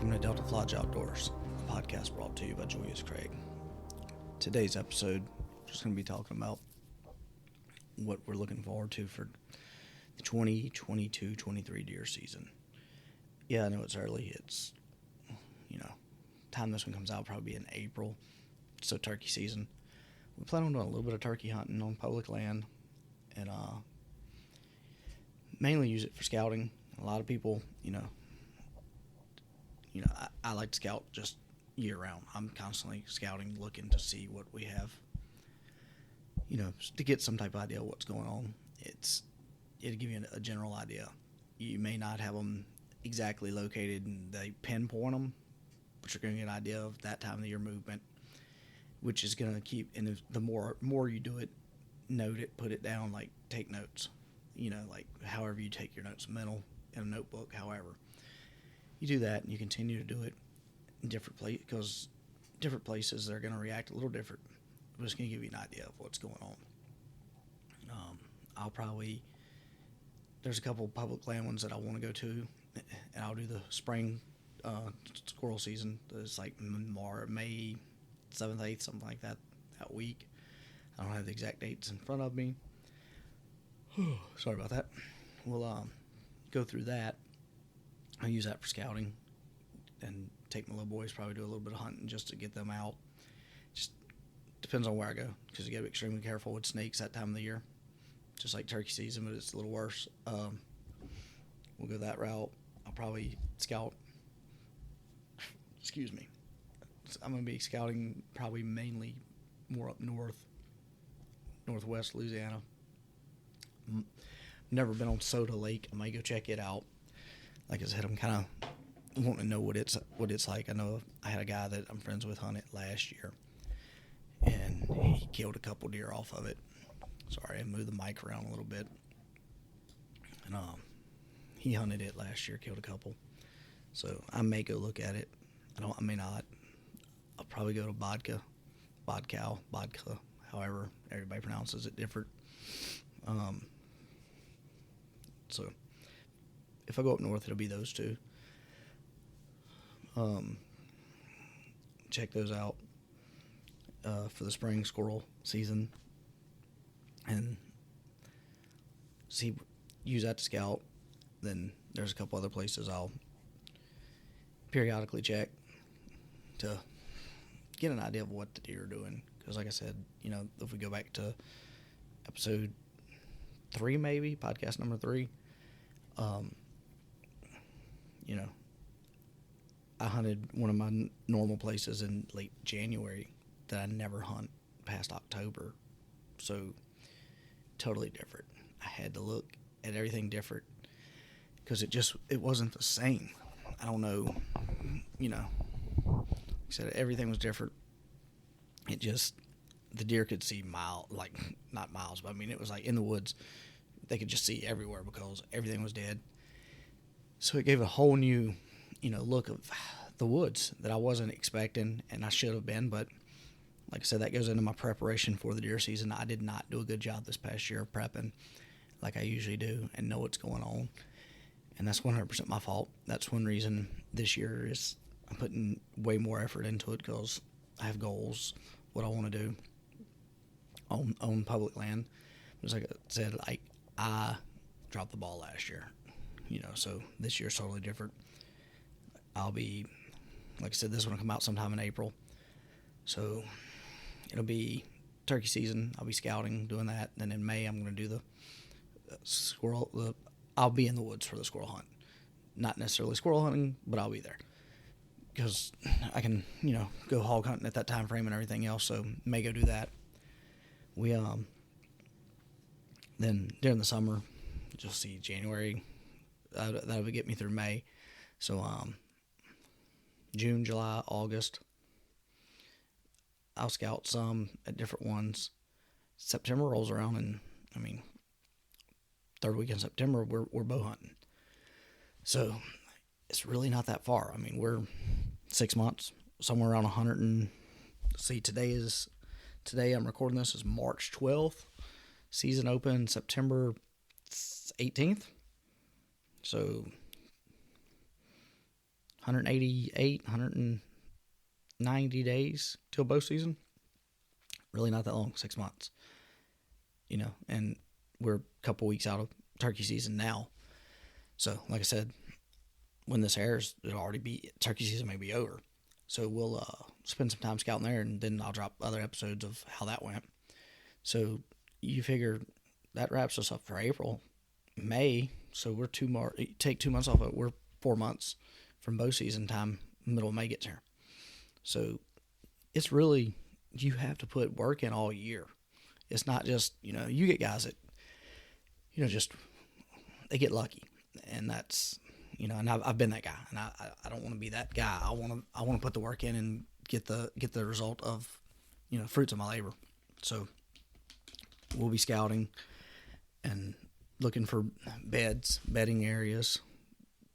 Welcome to Delta Lodge Outdoors, a podcast brought to you by Julius Craig. Today's episode, we're just going to be talking about what we're looking forward to for the 2022-23 deer season. Yeah, I know it's early. It's, time this one comes out will probably be in April, so turkey season. We plan on doing a little bit of turkey hunting on public land and mainly use it for scouting. A lot of people, I like to scout just year round. I'm constantly scouting, looking to see what we have, to get some type of idea of what's going on. It'll give you a general idea. You may not have them exactly located and they pinpoint them, but you're going to get an idea of that time of the year movement, which is going to keep, and the more you do it, note it, put it down, like take notes, like however you take your notes, mental, in a notebook, however. You do that and you continue to do it in different places, because different places they're going to react a little different. But it's going to give you an idea of what's going on. There's a couple public land ones that I want to go to, and I'll do the spring squirrel season. It's like May 7th, 8th, something like that week. I don't have the exact dates in front of me. Sorry about that. We'll go through that. I use that for scouting and take my little boys, probably do a little bit of hunting just to get them out. Just depends on where I go, because you got to be extremely careful with snakes that time of the year. Just like turkey season, but it's a little worse. We'll go that route. I'll probably scout. Excuse me. I'm going to be scouting probably mainly more up northwest Louisiana. Never been on Soda Lake. I might go check it out. Like I said, I'm kind of wanting to know what it's like. I know I had a guy that I'm friends with hunt it last year, and he killed a couple deer off of it. Sorry, I moved the mic around a little bit. And he hunted it last year, killed a couple. So I may go look at it. I may not. I'll probably go to vodka, however everybody pronounces it different. So if I go up north, it'll be those two. Check those out for the spring squirrel season, and use that to scout. Then there's a couple other places I'll periodically check to get an idea of what the deer are doing. Because like I said, if we go back to episode 3, maybe podcast number 3, I hunted one of my normal places in late January that I never hunt past October. So totally different. I had to look at everything different because it wasn't the same. I don't know, like I said, everything was different. The deer could see not miles, but it was like in the woods. They could just see everywhere because everything was dead. So it gave a whole new, look of the woods that I wasn't expecting, and I should have been. But like I said, that goes into my preparation for the deer season. I did not do a good job this past year of prepping like I usually do and know what's going on. And that's 100% my fault. That's one reason this year is I'm putting way more effort into it, because I have goals, what I want to do on public land. Just like I said, I dropped the ball last year, so this year's totally different. I'll be, like I said, this one will come out sometime in April. So it'll be turkey season. I'll be scouting, doing that. Then in May, I'm going to do the squirrel. I'll be in the woods for the squirrel hunt. Not necessarily squirrel hunting, but I'll be there. Because I can, go hog hunting at that time frame and everything else. So may go do that. We, then during the summer, you'll see January. That'll get me through May. So, June, July, August, I'll scout some at different ones. September rolls around, and third week in September, we're bow hunting. So it's really not that far. We're 6 months, somewhere around 100 and today I'm recording this is March 12th. Season open September 18th. So 188, 190 days till bow season. Really not that long, 6 months. And we're a couple weeks out of turkey season now. So, like I said, when this airs, turkey season may be over. So we'll spend some time scouting there, and then I'll drop other episodes of how that went. So you figure that wraps us up for April. May, so we're take 2 months off, but we're 4 months from bow season time, middle of May gets here. So it's really, you have to put work in all year. It's not just, you get guys that, just, they get lucky. And that's, and I've been that guy, and I don't want to be that guy. I want to put the work in and get the result of, fruits of my labor. So we'll be scouting and looking for bedding areas,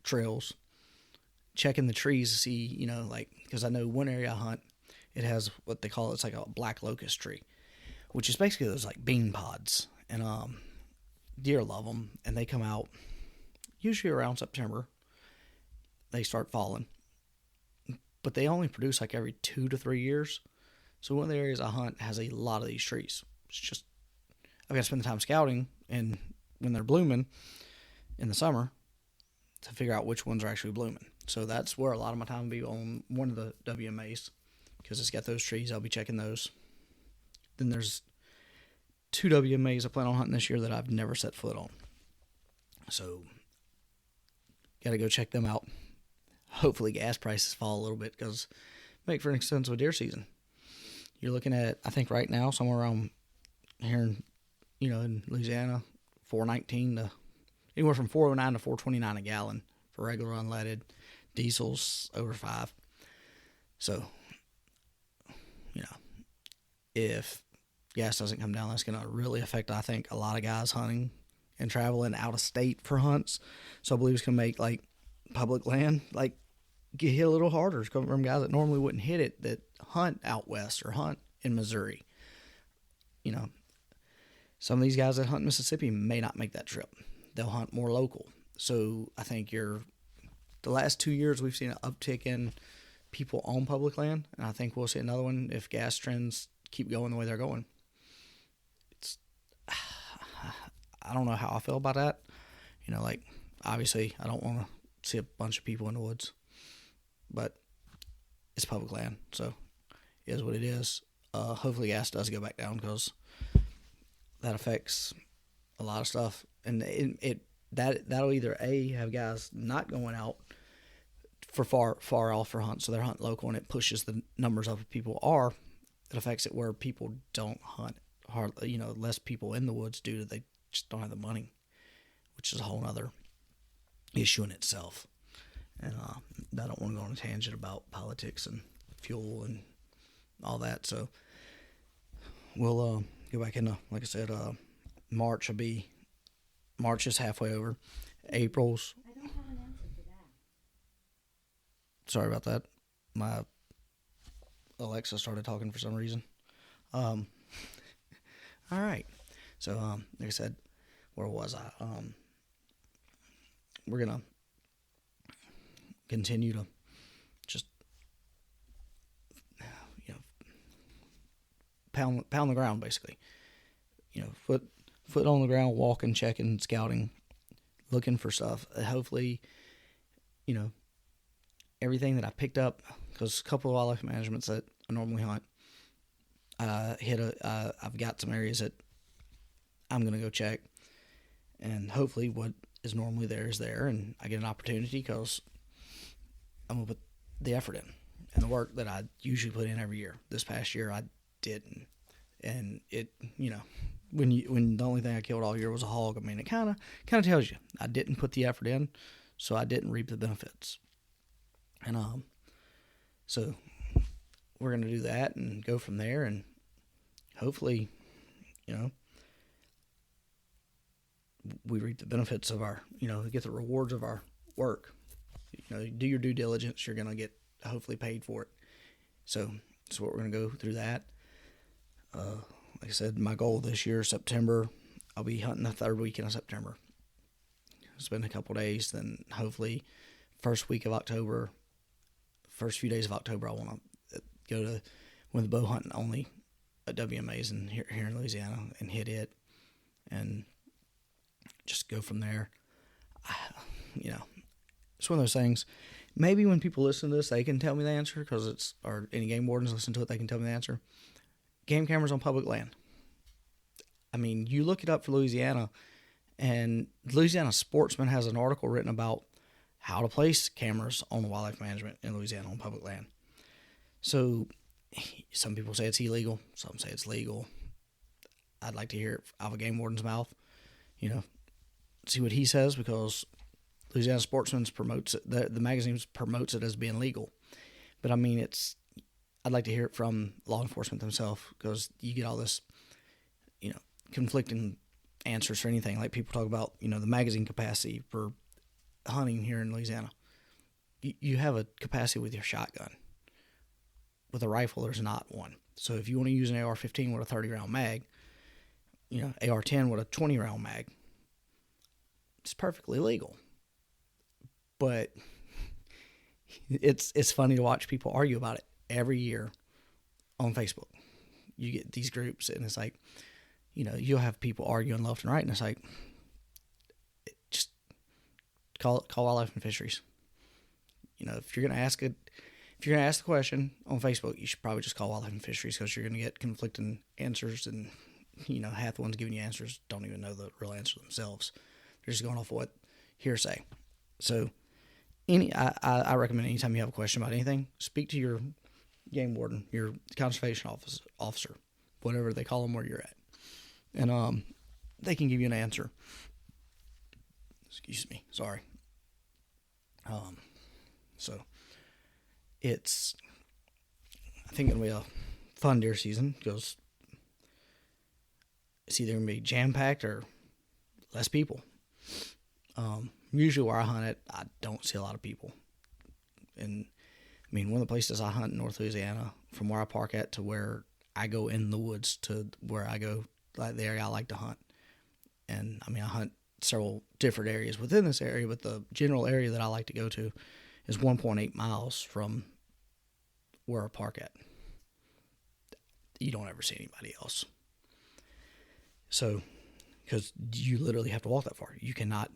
trails, checking the trees to see, because I know one area I hunt, it has what they call, it's like a black locust tree, which is basically those like bean pods, and deer love them, and they come out usually around September. They start falling, but they only produce like every 2 to 3 years. So one of the areas I hunt has a lot of these trees. It's just, I've got to spend the time scouting, and when they're blooming in the summer, to figure out which ones are actually blooming. So that's where a lot of my time will be, on one of the WMAs, because it's got those trees. I'll be checking those. Then there's 2 WMAs I plan on hunting this year that I've never set foot on. So got to go check them out. Hopefully gas prices fall a little bit, because make for an extensive deer season. You're looking at, I think right now, somewhere around here in Louisiana, $4.19 to anywhere from $4.09 to $4.29 a gallon for regular unleaded. Diesel's over $5. So, if gas doesn't come down, that's going to really affect, I think, a lot of guys hunting and traveling out of state for hunts. So I believe it's going to make, like, public land, like, get hit a little harder. It's coming from guys that normally wouldn't hit it, that hunt out west or hunt in Missouri. Some of these guys that hunt Mississippi may not make that trip. They'll hunt more local. So I think the last 2 years we've seen an uptick in people on public land, and I think we'll see another one if gas trends keep going the way they're going. I don't know how I feel about that. Obviously I don't want to see a bunch of people in the woods, but it's public land, so it is what it is. Hopefully gas does go back down, because that affects a lot of stuff, and that'll either have guys not going out for far off for hunts, so they're hunting local, and it pushes the numbers up of people, or it affects it where people don't hunt hardly, less people in the woods due to they just don't have the money, which is a whole other issue in itself. And I don't want to go on a tangent about politics and fuel and all that, so we'll go back into, like I said, March is halfway over. April's, I don't have an answer to that. Sorry about that. My Alexa started talking for some reason. All right. So, like I said, where was I? We're gonna continue to just, pound the ground, basically. Foot on the ground, walking, checking, scouting, looking for stuff. Hopefully, everything that I picked up, because a couple of wildlife managements that I normally hunt, I've got some areas that I'm going to go check, and hopefully what is normally there is there, and I get an opportunity, because I'm going to put the effort in and the work that I usually put in every year. This past year I didn't, and it, when the only thing I killed all year was a hog, I mean, it kind of tells you I didn't put the effort in, so I didn't reap the benefits. And so we're going to do that and go from there, and hopefully, we reap the benefits of our, get the rewards of our work. Do your due diligence, you're going to get hopefully paid for it. So we're going to go through that. Like I said, my goal this year, September, I'll be hunting the third weekend of September. Spend a couple days, then hopefully first week of October, first few days of October, I want to go to one of the bow hunting only at WMAs here in Louisiana and hit it and just go from there. It's one of those things. Maybe when people listen to this, they can tell me the answer or any game wardens listen to it, they can tell me the answer. Game cameras on public land. I mean, you look it up for Louisiana, and Louisiana Sportsman has an article written about how to place cameras on wildlife management in Louisiana on public land. So some people say it's illegal. Some say it's legal. I'd like to hear it out of a game warden's mouth, see what he says, because Louisiana Sportsman promotes it. The magazine promotes it as being legal. But I mean, I'd like to hear it from law enforcement themselves, because you get all this, conflicting answers for anything. Like people talk about, the magazine capacity for hunting here in Louisiana. You have a capacity with your shotgun. With a rifle, there's not one. So if you want to use an AR-15 with a 30-round mag, AR-10 with a 20-round mag, it's perfectly legal. But it's funny to watch people argue about it every year on Facebook. You get these groups, and it's like, you'll have people arguing left and right, and it's like, just call Wildlife and Fisheries. If you're gonna ask the question on Facebook, you should probably just call Wildlife and Fisheries, because you're gonna get conflicting answers, and half the ones giving you answers don't even know the real answer themselves. They're just going off what hearsay. So, I recommend anytime you have a question about anything, speak to your game warden, your conservation officer, whatever they call them where you're at, and they can give you an answer. Excuse me, sorry. So it's, I think it'll be a fun deer season, because it's either gonna be jam packed or less people. Usually where I hunt it, I don't see a lot of people. And I mean, one of the places I hunt in North Louisiana, from where I park at to where I go in the woods to where I go, like the area I like to hunt. And I mean, I hunt several different areas within this area, but the general area that I like to go to is 1.8 miles from where I park at. You don't ever see anybody else. So, because you literally have to walk that far. You cannot,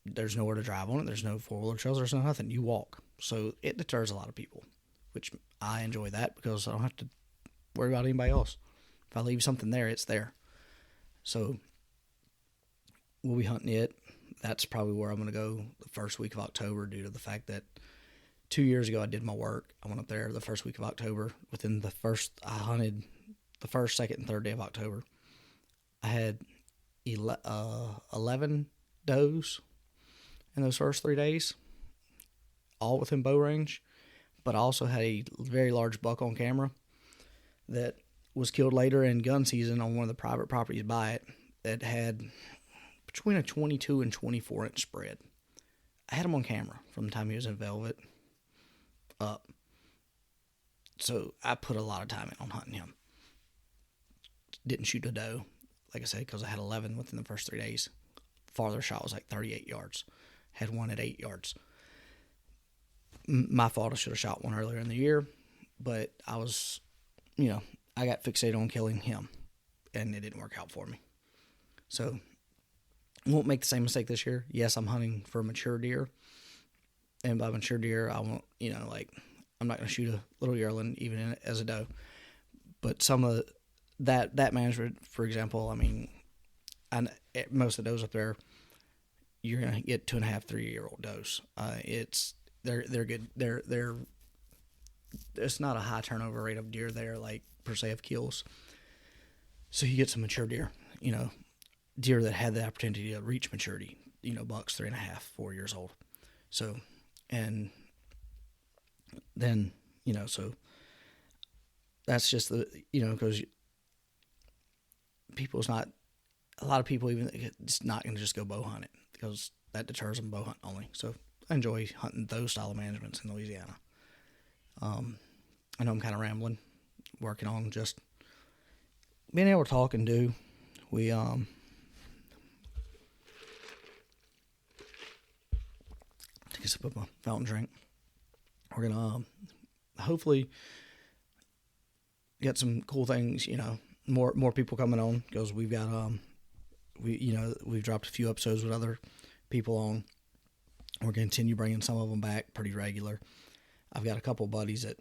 there's nowhere to drive on it. There's no four-wheeler trails. There's no nothing. You walk. So it deters a lot of people, which I enjoy that, because I don't have to worry about anybody else. If I leave something there, it's there. So we'll be hunting it. That's probably where I'm going to go the first week of October, due to the fact that 2 years ago I did my work. I went up there the first week of October. I hunted the first, second, and third day of October. I had 11 does in those first 3 days, all within bow range. But I also had a very large buck on camera that was killed later in gun season on one of the private properties by it, that had between a 22 and 24 inch spread. I had him on camera from the time he was in velvet up. So I put a lot of time in on hunting him. Didn't shoot a doe, like I said, because I had 11 within the first 3 days. Farther shot was like 38 yards. Had one at 8 yards. My fault, I should have shot one earlier in the year, but I was, I got fixated on killing him, and it didn't work out for me. So I won't make the same mistake this year. Yes, I'm hunting for mature deer, and by mature deer, I won't, I'm not going to shoot a little yearling even as a doe. But some of that management, for example, I mean, most of the does up there, you're going to get 2.5, 3-year-old does. They're good. They're it's not a high turnover rate of deer there, like per se of kills. So you get some mature deer, deer that had the opportunity to reach maturity, bucks 3.5, 4 years old. So, and then, so that's just because a lot of people even, it's not going to just go bow hunt it, because that deters them bow hunt only. So I enjoy hunting those style of managements in Louisiana. I know I'm kind of rambling, working on just being able to talk and do. Take a sip of my fountain drink. We're gonna hopefully get some cool things. More people coming on, because we've got we've dropped a few episodes with other people on. We're gonna continue bringing some of them back pretty regular. I've got a couple buddies that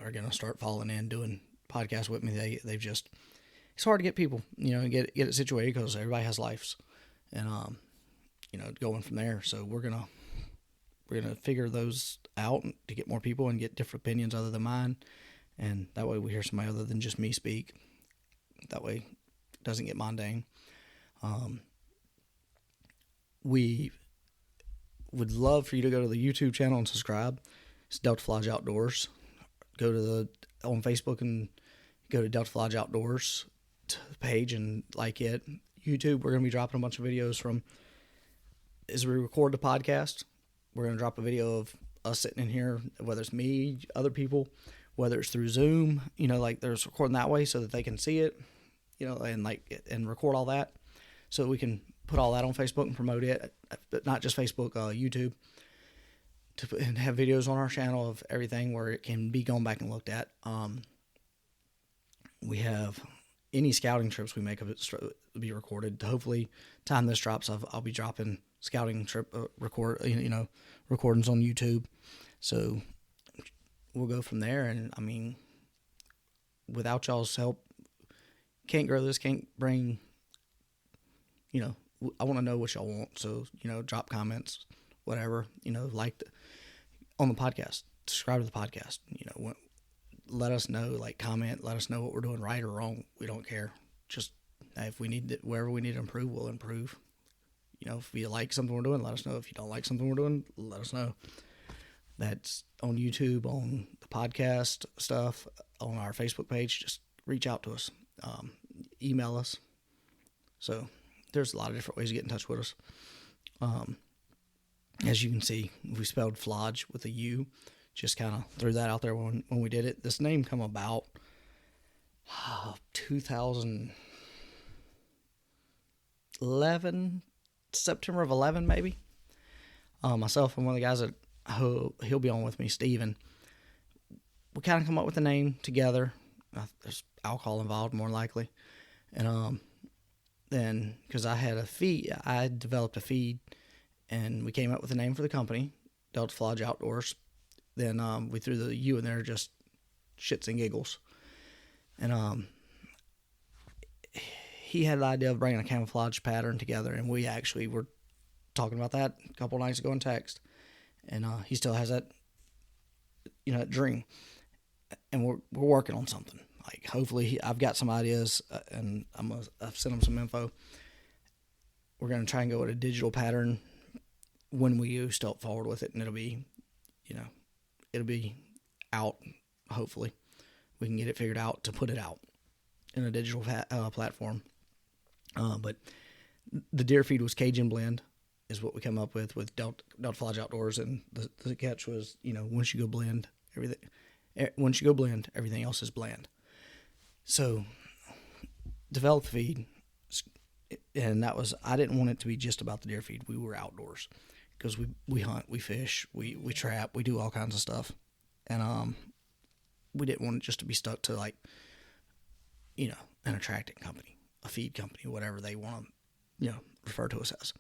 are gonna start falling in doing podcasts with me. They've just, it's hard to get people get it situated, because everybody has lives, and going from there. So we're gonna figure those out to get more people and get different opinions other than mine, and that way we hear somebody other than just me speak. That way it doesn't get mundane. We would love for you to go to the YouTube channel and subscribe. It's Delta Flage Outdoors. Go to on Facebook and go to Delta Flage Outdoors page and like it. YouTube, we're going to be dropping a bunch of videos from as we record the podcast. We're going to drop a video of us sitting in here, whether it's me, other people, whether it's through Zoom, there's recording that way so that they can see it, and record all that so that we can put all that on Facebook and promote it, but not just Facebook, YouTube, and have videos on our channel of everything where it can be gone back and looked at. We have any scouting trips we make of it be recorded. Hopefully, time this drops, I'll be dropping scouting trip recordings on YouTube. So we'll go from there. And I mean, without y'all's help, can't grow this. Can't bring. I want to know what y'all want. So drop comments, whatever. Like on the podcast, subscribe to the podcast. Let us know. Comment. Let us know what we're doing right or wrong. We don't care. Just if we need it, wherever we need to improve, we'll improve. If you like something we're doing, let us know. If you don't like something we're doing, let us know. That's on YouTube, on the podcast stuff, on our Facebook page. Just reach out to us. Email us. So there's a lot of different ways to get in touch with us. As you can see, we spelled Flage with a U. Just kind of threw that out there when we did it. This name come about 2011, September of 11 maybe. Myself and one of the guys that he'll be on with me, Steven, we kind of come up with the name together. There's alcohol involved more likely. And then because I developed a feed, and we came up with a name for the company, Delta Flage Outdoors. Then we threw the U in there, just shits and giggles. And he had the idea of bringing a camouflage pattern together, and we actually were talking about that a couple nights ago in text. And he still has that, that dream. And we're working on something. Hopefully, I've got some ideas, and I've sent him some info. We're going to try and go with a digital pattern when we step forward with it, and it'll be out. Hopefully, we can get it figured out to put it out in a digital platform. But the deer feed was Cajun blend, is what we come up with Delta Flage Outdoors, and the catch was once you go blend, everything else is bland. So developed the feed, and that was, I didn't want it to be just about the deer feed. We were outdoors because we hunt, we fish, we trap, we do all kinds of stuff, and we didn't want it just to be stuck to an attracting company, a feed company, whatever they want to refer to us as.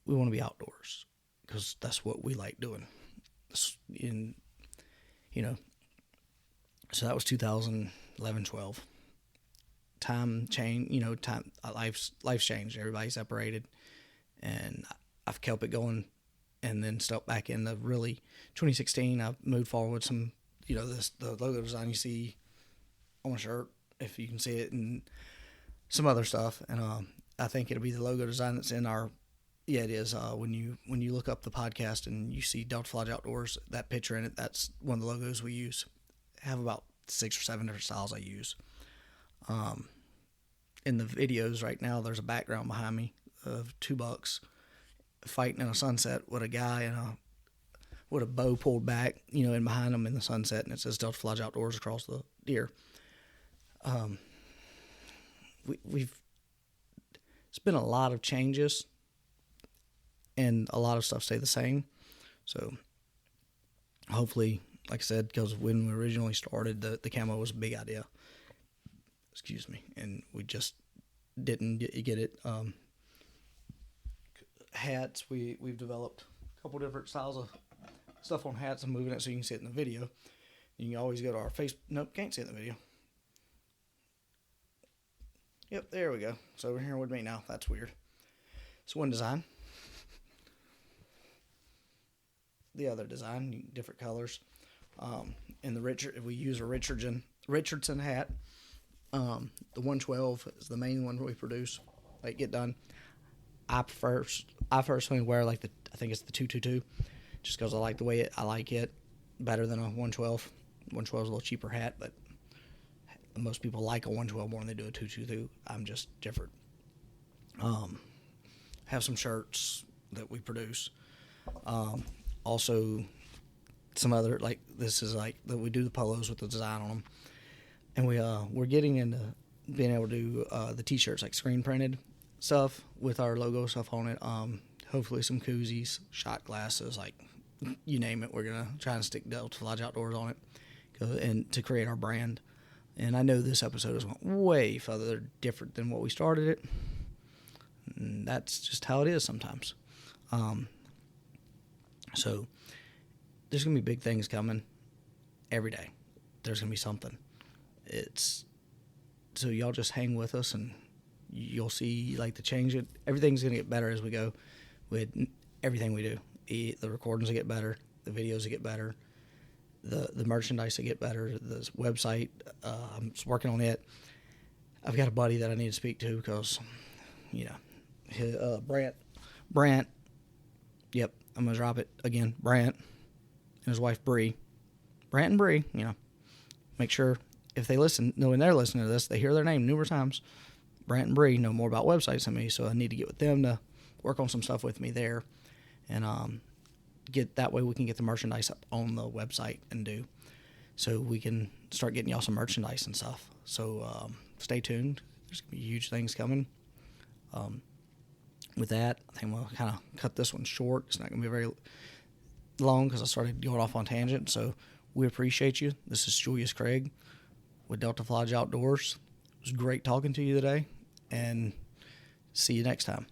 We want to be outdoors because that's what we like doing. So that was 2011, 12. Time changed, life's changed. Everybody separated, and I've kept it going, and then stepped back in the really 2016. I moved forward with some, the logo design you see on my shirt, if you can see it, and some other stuff. And I think it'll be the logo design that's in our. Yeah, it is. When you look up the podcast and you see Delta Flage Outdoors, that picture in it, that's one of the logos we use. I have about 6 or 7 different styles I use. In the videos right now, there's a background behind me of 2 bucks fighting in a sunset with a guy with a bow pulled back, and behind them in the sunset, and it says Delta Flage Outdoors across the deer. It's been a lot of changes, and a lot of stuff stay the same. So hopefully, like I said, because when we originally started, the camo was a big idea. Excuse me, and we just didn't get it. Hats, we've developed a couple different styles of stuff on hats. I'm moving it so you can see it in the video. You can always go to our Facebook. Nope, can't see it in the video. Yep, there we go. It's over here with me now. That's weird. It's one design. The other design, different colors. And we use a Richardson hat. The 112 is the main one we produce. Like get done. I personally wear I think it's the 222, just because I like the way I like it better than a 112. 112 is a little cheaper hat, but most people like a 112 more than they do a 222. I'm just different. Have some shirts that we produce. Also, some other this is that we do the polos with the design on them, and we're getting into being able to do the t-shirts, like screen printed stuff with our logo stuff on it. Hopefully some koozies, shot glasses, you name it. We're gonna try and stick Delta Lodge Outdoors on it, and to create our brand. And I know this episode is way further different than what we started it. And that's just how it is sometimes. So there's gonna be big things coming every day. There's gonna be something. So y'all just hang with us, and you'll see the change. Everything's gonna get better as we go with everything we do. The recordings will get better, the videos will get better, the merchandise will get better, the website. I'm just working on it. I've got a buddy that I need to speak to because, Brant. Yep, I'm gonna drop it again. Brant and his wife Bree. Brant and Bree. Make sure if they listen, when they're listening to this, they hear their name numerous times. Brant and Bree know more about websites than me, so I need to get with them to work on some stuff with me there, and get that way we can get the merchandise up on the website so we can start getting y'all some merchandise and stuff. So stay tuned. There's gonna be huge things coming. With that, I think we'll kind of cut this one short. It's not gonna be very long because I started going off on tangent. So we appreciate you. This is Julius Craig with Delta Lodge Outdoors. It was great talking to you today, and see you next time.